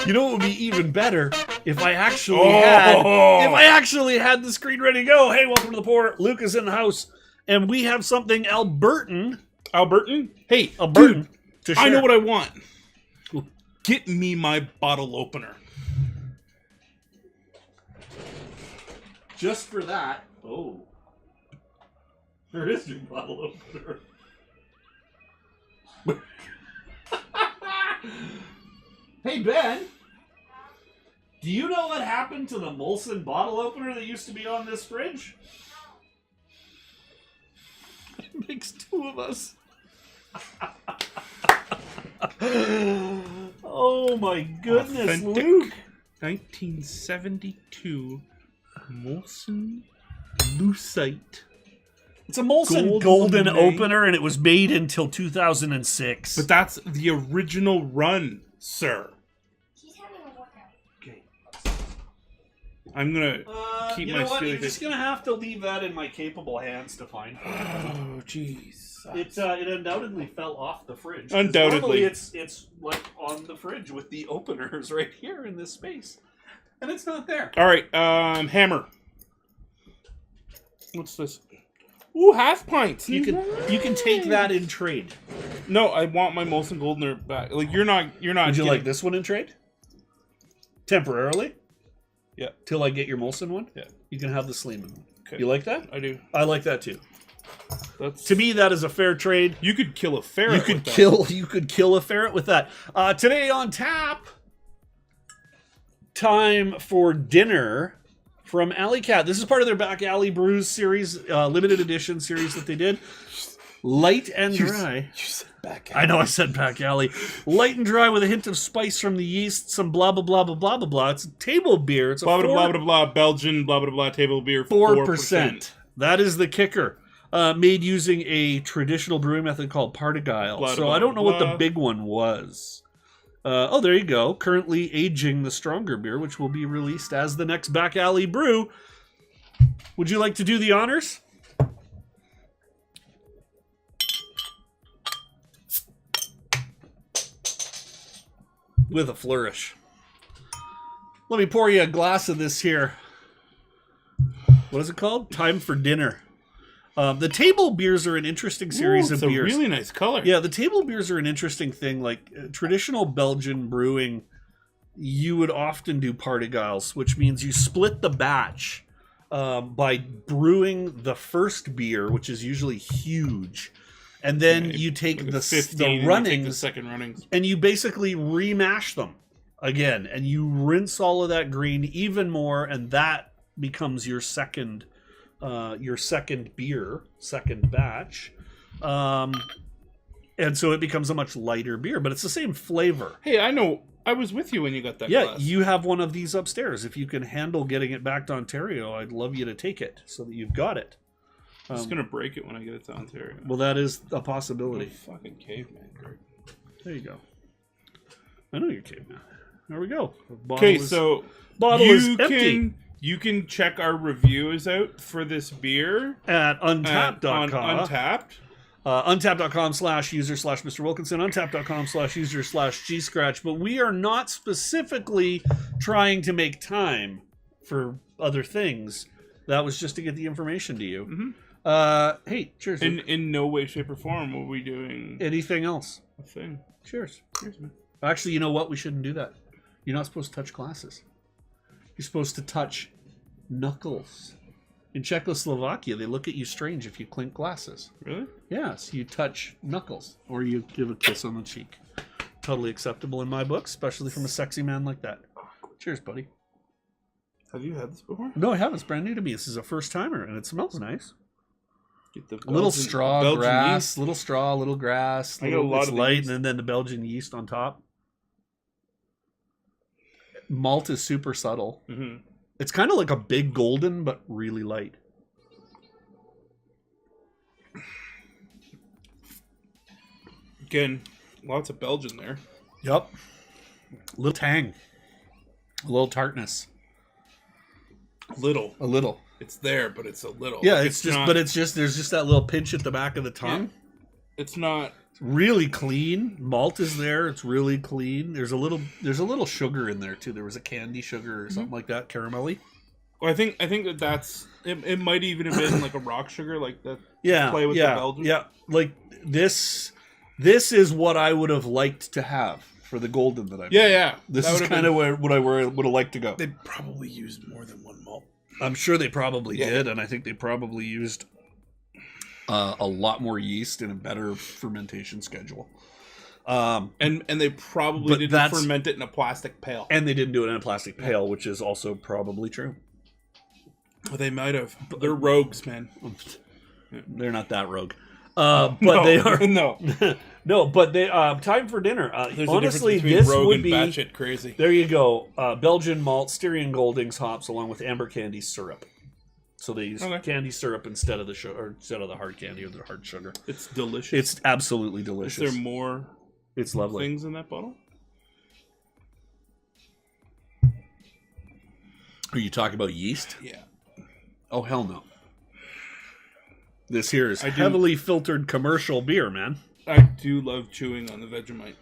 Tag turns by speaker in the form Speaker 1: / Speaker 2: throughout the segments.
Speaker 1: You know what would be even better if I actually had the screen ready to go. Hey, welcome to the pour. Luke is in the house, and we have something Albertan.
Speaker 2: Albertan? Hey,
Speaker 1: Albertan.
Speaker 2: Dude, I know what I want. Get me my bottle opener.
Speaker 1: Just for that. Oh. There is your bottle opener. Hey, Ben. Do you know what happened to the Molson bottle opener that used to be on this fridge? It makes two of us. Oh my goodness,
Speaker 2: Authentic
Speaker 1: Luke.
Speaker 2: 1972 Molson Lucite.
Speaker 1: It's a Molson golden opener, and it was made until 2006.
Speaker 2: But that's the original run, sir.
Speaker 3: He's having a workout.
Speaker 2: Okay. I'm gonna keep my steely
Speaker 1: You're just gonna have to leave that in my capable hands to find.
Speaker 2: Oh, jeez.
Speaker 1: It undoubtedly fell off the fridge.
Speaker 2: Undoubtedly,
Speaker 1: it's like on the fridge with the openers right here in this space, and it's not there.
Speaker 2: All right, hammer. What's this? Ooh, half pints.
Speaker 1: You can take that in trade.
Speaker 2: No, I want my Molson Goldener back. Like you're not.
Speaker 1: Would you like this one in trade? Temporarily?
Speaker 2: Yeah.
Speaker 1: Till I get your Molson one?
Speaker 2: Yeah.
Speaker 1: You can have the Sleeman one.
Speaker 2: Okay.
Speaker 1: You like that?
Speaker 2: I do.
Speaker 1: I like that too.
Speaker 2: That's...
Speaker 1: To me, that is a fair trade.
Speaker 2: You could kill a ferret.
Speaker 1: You could kill a ferret with that. Today on tap, time for dinner from Alley Cat. This is part of their Back Alley Brews series, limited edition series that they did. Light and dry.
Speaker 2: You said back alley.
Speaker 1: I know I said Back Alley. Light and dry with a hint of spice from the yeast, some blah, blah, blah, blah, blah, blah, blah. It's a table beer. It's a
Speaker 2: blah, blah, blah, blah, blah, Belgian, blah, blah, blah, table beer.
Speaker 1: 4%. That is the kicker. Made using a traditional brewing method called Partigile.
Speaker 2: Blah,
Speaker 1: so
Speaker 2: blah,
Speaker 1: I don't know
Speaker 2: blah.
Speaker 1: what the big one was. Oh, there you go. Currently aging the stronger beer, which will be released as the next Back Alley brew. Would you like to do the honors? With a flourish. Let me pour you a glass of this here. What is it called? Time for dinner. The table beers are an interesting series of beers.
Speaker 2: It's a really nice color.
Speaker 1: Yeah, the table beers are an interesting thing. Like traditional Belgian brewing, you would often do Partigiles, which means you split the batch by brewing the first beer, which is usually huge. And then you take
Speaker 2: like
Speaker 1: the runnings,
Speaker 2: the second runnings,
Speaker 1: and you basically remash them again. And you rinse all of that green even more, and that becomes your second beer, second batch. And so it becomes a much lighter beer, but it's the same flavor.
Speaker 2: Hey, I know. I was with you when you got that glass.
Speaker 1: You have one of these upstairs. If you can handle getting it back to Ontario, I'd love you to take it so that you've got it.
Speaker 2: I'm just going to break it when I get it to Ontario.
Speaker 1: Well, that is a possibility.
Speaker 2: Fucking caveman, Greg.
Speaker 1: There you go. I know you're caveman. There we go.
Speaker 2: Okay, so
Speaker 1: bottle is empty.
Speaker 2: You can check our reviews out for this beer
Speaker 1: at untapped.com.
Speaker 2: On Untapped.
Speaker 1: Untapped.com/user/Mr. Wilkinson, untapped.com/user/G-Scratch. But we are not specifically trying to make time for other things. That was just to get the information to you.
Speaker 2: Mm-hmm.
Speaker 1: Hey, cheers.
Speaker 2: In no way, shape, or form will we doing
Speaker 1: anything else.
Speaker 2: A thing.
Speaker 1: Cheers.
Speaker 2: Cheers, man.
Speaker 1: Actually, you know what? We shouldn't do that. You're not supposed to touch glasses. You're supposed to touch knuckles. In Czechoslovakia, they look at you strange if you clink glasses.
Speaker 2: Really?
Speaker 1: Yes, you touch knuckles. Or you give a kiss on the cheek. Totally acceptable in my book, especially from a sexy man like that. Cheers, buddy.
Speaker 2: Have you had this before?
Speaker 1: No, I haven't. It's brand new to me. This is a first timer, and it smells nice.
Speaker 2: Get the
Speaker 1: a little straw,
Speaker 2: Belgian
Speaker 1: grass,
Speaker 2: yeast.
Speaker 1: little straw, little grass.
Speaker 2: I got a lot
Speaker 1: it's
Speaker 2: of
Speaker 1: light,
Speaker 2: these.
Speaker 1: and then the Belgian yeast on top. Malt is super subtle.
Speaker 2: Mm-hmm.
Speaker 1: It's kind of like a big golden, but really light.
Speaker 2: Again, lots of Belgian there.
Speaker 1: Yep. A little tang. A little tartness. A little.
Speaker 2: It's there, but it's a little.
Speaker 1: Yeah,
Speaker 2: Like,
Speaker 1: it's just, not, but it's just, there's just that little pinch at the back of the tongue.
Speaker 2: Yeah. It's not
Speaker 1: It's really clean. Malt is there. It's really clean. There's a little sugar in there too. There was a candy sugar or something like that, caramelly.
Speaker 2: Well, I think that's it. It might even have been like a rock sugar, like that.
Speaker 1: Yeah,
Speaker 2: play with the Belgian.
Speaker 1: Yeah, like this. This is what I would have liked to have for the golden that I.
Speaker 2: Yeah.
Speaker 1: This is kind of what I would have liked to go.
Speaker 2: They probably used more than one malt.
Speaker 1: I'm sure they probably did, and I think they probably used a lot more yeast and a better fermentation schedule.
Speaker 2: And they probably didn't ferment it in a plastic pail.
Speaker 1: And they didn't do it in a plastic pail, which is also probably true.
Speaker 2: Well, they might have. They're rogues, man.
Speaker 1: They're not that rogue. But they are no. But they time for dinner. Honestly, this
Speaker 2: rogue
Speaker 1: would
Speaker 2: and
Speaker 1: be
Speaker 2: batshit crazy.
Speaker 1: There you go. Belgian malt, Styrian Goldings hops, along with amber candy syrup. So they use candy syrup instead of the sugar, or instead of the hard candy or the hard sugar.
Speaker 2: It's delicious.
Speaker 1: It's absolutely delicious.
Speaker 2: Is there more?
Speaker 1: It's lovely.
Speaker 2: Things in that bottle.
Speaker 1: Are you talking about yeast?
Speaker 2: Yeah.
Speaker 1: Oh hell no. This here is heavily filtered commercial beer, man.
Speaker 2: I do love chewing on the Vegemite.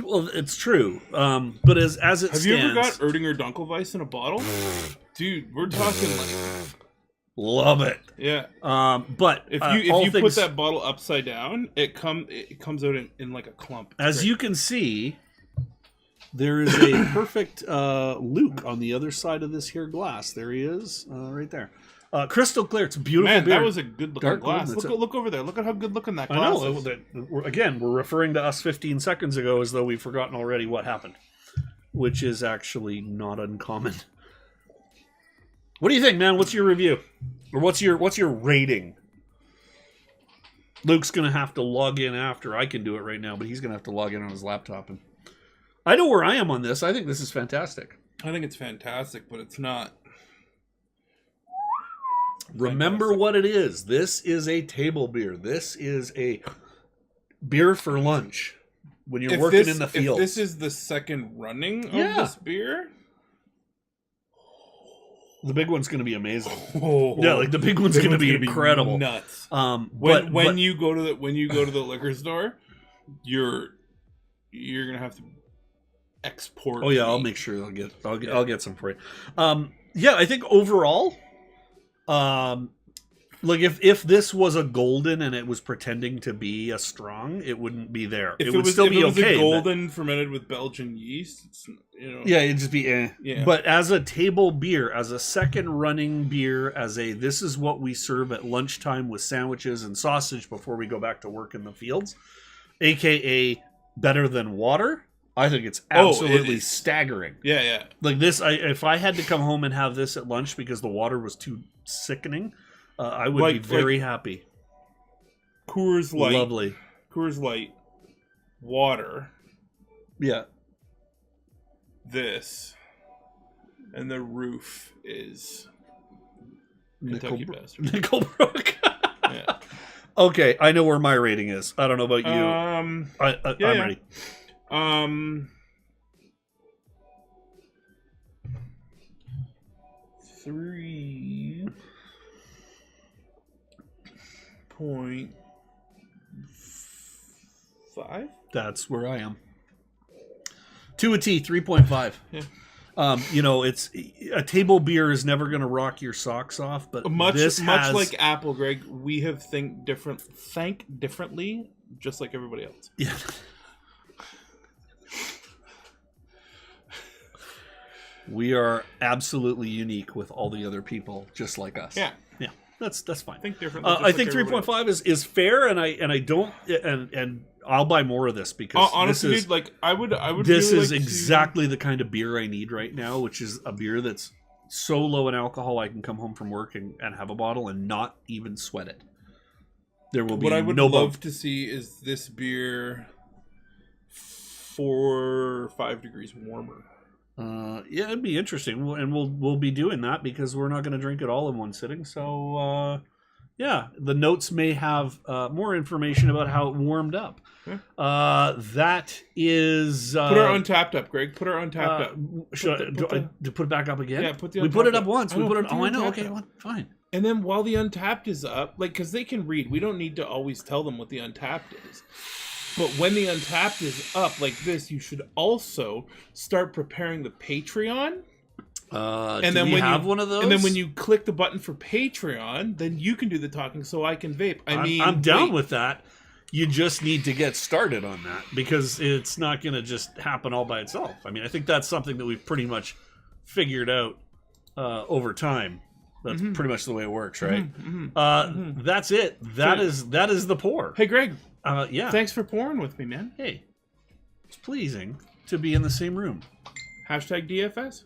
Speaker 1: Well, it's true. But as it stands...
Speaker 2: Have you ever got Erdinger Dunkelweiss in a bottle? Dude, we're talking like...
Speaker 1: Love it.
Speaker 2: Yeah.
Speaker 1: But
Speaker 2: if you put that bottle upside down, it comes out in like a clump.
Speaker 1: As you can see, there is a perfect Luke on the other side of this here glass. There he is, right there. Crystal clear. It's a beautiful beer.
Speaker 2: That was a good looking glass. Look over there. Look at how good looking that glass is.
Speaker 1: Again, we're referring to us 15 seconds ago as though we've forgotten already what happened, which is actually not uncommon. What do you think, man? What's your review? Or what's your rating? Luke's going to have to log in after. I can do it right now, but he's going to have to log in on his laptop. And I know where I am on this. I think this is fantastic.
Speaker 2: I think it's fantastic, but it's not.
Speaker 1: Remember what it is. This is a table beer. This is a beer for lunch when you're working in the field.
Speaker 2: If this is the second running of this beer,
Speaker 1: the big one's going to be amazing. Yeah, like the big one's going to be incredible,
Speaker 2: nuts.
Speaker 1: When
Speaker 2: you go to the liquor store, you're going to have to export.
Speaker 1: Oh yeah, I'll make sure I'll get some for you. Yeah, I think overall. Like if this was a golden and it was pretending to be a strong, it wouldn't be there. It would still be okay. If it was
Speaker 2: a golden fermented with Belgian yeast, it's,
Speaker 1: yeah, it'd just be Yeah. But as a table beer, as a second running beer, this is what we serve at lunchtime with sandwiches and sausage before we go back to work in the fields, aka better than water. I think it's absolutely staggering.
Speaker 2: Yeah.
Speaker 1: Like this, if I had to come home and have this at lunch because the water was too sickening, I would be very happy.
Speaker 2: Coors Light.
Speaker 1: Lovely.
Speaker 2: Coors Light. Water.
Speaker 1: Yeah.
Speaker 2: This. And the roof is Kentucky Bastard.
Speaker 1: Nickelbrook.
Speaker 2: Yeah.
Speaker 1: Okay, I know where my rating is. I don't know about you. I'm ready.
Speaker 2: 3.5.
Speaker 1: That's where I am. To a T, 3.5.
Speaker 2: Yeah.
Speaker 1: It's a table beer is never going to rock your socks off, but
Speaker 2: much like Apple, Greg, we have think differently, just like everybody else.
Speaker 1: Yeah. We are absolutely unique with all the other people, just like us.
Speaker 2: Yeah.
Speaker 1: That's fine.
Speaker 2: Think differently.
Speaker 1: I think 3.5 is fair, and I don't and I'll buy more of this because
Speaker 2: honestly, dude, I would.
Speaker 1: This
Speaker 2: really
Speaker 1: is exactly the kind of beer I need right now, which is a beer that's so low in alcohol I can come home from work and have a bottle and not even sweat it. There will be
Speaker 2: what I would love to see is this beer 4 or 5 degrees warmer.
Speaker 1: Yeah, it'd be interesting, and we'll be doing that because we're not going to drink it all in one sitting. So, yeah, the notes may have more information about how it warmed up.
Speaker 2: Yeah.
Speaker 1: That is
Speaker 2: put our Untapped up, Greg. Put our Untapped up.
Speaker 1: To put it back up again?
Speaker 2: Yeah,
Speaker 1: we put it up once. We put it. Oh, I know. Okay, fine.
Speaker 2: And then while the Untapped is up, because they can read, we don't need to always tell them what the Untapped is. But when the Untapped is up like this, you should also start preparing the Patreon.
Speaker 1: And then we have one of those.
Speaker 2: And then when you click the button for Patreon, then you can do the talking so I can vape.
Speaker 1: I'm down with that. You just need to get started on that because it's not going to just happen all by itself. I mean, I think that's something that we've pretty much figured out over time. That's pretty much the way it works, right? That's it. That is the pour.
Speaker 2: Hey, Greg.
Speaker 1: Yeah.
Speaker 2: Thanks for pouring with me, man.
Speaker 1: Hey, it's pleasing to be in the same room.
Speaker 2: #DFS.